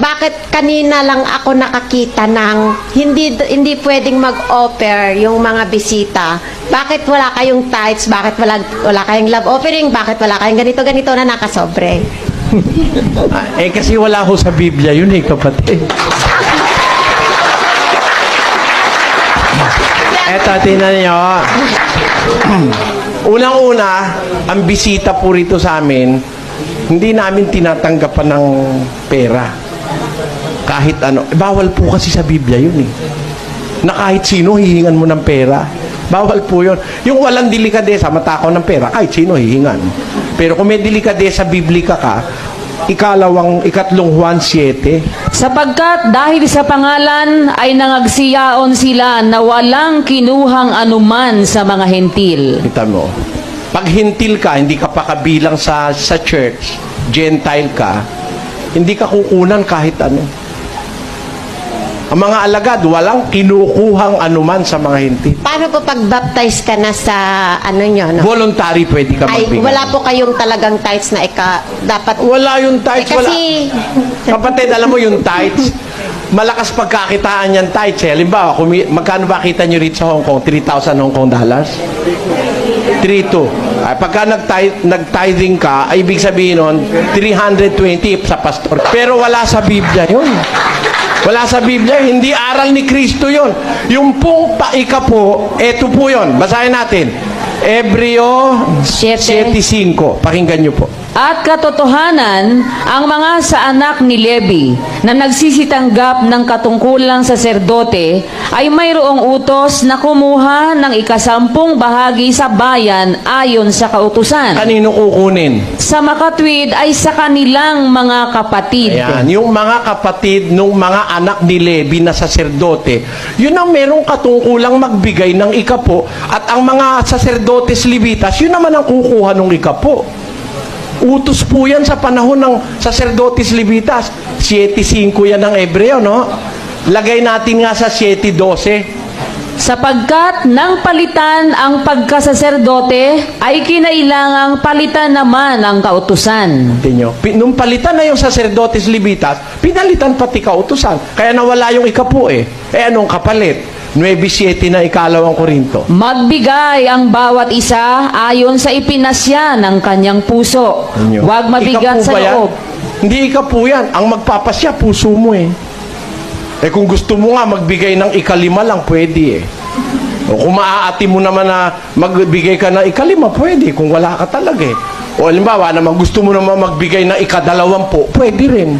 bakit kanina lang ako nakakita ng hindi pwedeng mag-offer yung mga bisita? Bakit wala kayong tithes? Bakit wala kayong love offering? Bakit wala kayong ganito na nakasobre? Kasi wala ho sa Biblia yun kapatid. Eto, tingnan nyo. Unang-una, ang bisita po rito sa amin, hindi namin tinatanggapan ng pera. Kahit ano. Bawal po kasi sa Biblia yun na kahit sino hihingan mo ng pera. Bawal po yun. Yung walang delikadesa, matakaw ng pera, kahit sino hihingan. Pero kung may delikadesa biblika ka, ikatlong Juan 7. Sapagkat dahil sa pangalan ay nangagsiyaon sila na walang kinuhang anuman sa mga hentil. Kita mo. Pag hentil ka, hindi ka pa kabilang sa church, Gentile ka, hindi ka kukunan kahit ano. Ang mga alagad, walang kinukuhang anuman sa mga hentil. Paano po pag-baptize ka na sa ano nyo? No? Voluntary pwede ka Ay, magbigay. wala po kayong talagang tithes na dapat... Wala yung tithes. kasi... Kapatid, alam mo yung tithes, malakas pagkakitaan yan tithes. Halimbawa, magkano ba kita nyo rito sa Hong Kong? 3,000 Hong Kong dollars? 3,200. Ay, pagka nag-tithing ka, ay ibig sabihin nun, 320 sa pastor. Pero wala sa Biblia yun. Wala sa Biblia, hindi aral ni Kristo yon. Yung pong paika po, eto po yon. Basahin natin. Hebreo 7:5. Pakinggan nyo po. At katotohanan, ang mga sa anak ni Levi na nagsisitanggap ng katungkulang saserdote ay mayroong utos na kumuha ng 10 bahagi sa bayan ayon sa kautusan. Kanino kukunin? Sa makatwid ay sa kanilang mga kapatid. Ayan, yung mga kapatid nung mga anak ni Levi na saserdote, yun ang merong katungkulang magbigay ng ikapo, at ang mga saserdotes Levitas, yun naman ang kukuha ng ikapo. Utos po yan sa panahon ng saserdotes Levitas. 7:5 yan ng Hebreo, no? Lagay natin nga sa 7:12. Sapagkat nang palitan ang pagkasaserdote, ay kinailangang palitan naman ang kautusan. Nyo? Nung palitan na yung saserdotes Levitas, pinalitan pati kautusan. Kaya nawala yung ikapo anong kapalit? 9:7 na 2 Korinto. Magbigay ang bawat isa ayon sa ipinasya ng kanyang puso. Huwag mabigat Ikapo sa ba yan? loob. Hindi ikapo yan. Ang magpapasya, puso mo kung gusto mo nga magbigay ng 5 lang, pwede O kung maaati mo naman na magbigay ka ng 5, pwede. Kung wala ka talaga O halimbawa naman, gusto mo naman magbigay ng 20, pwede rin.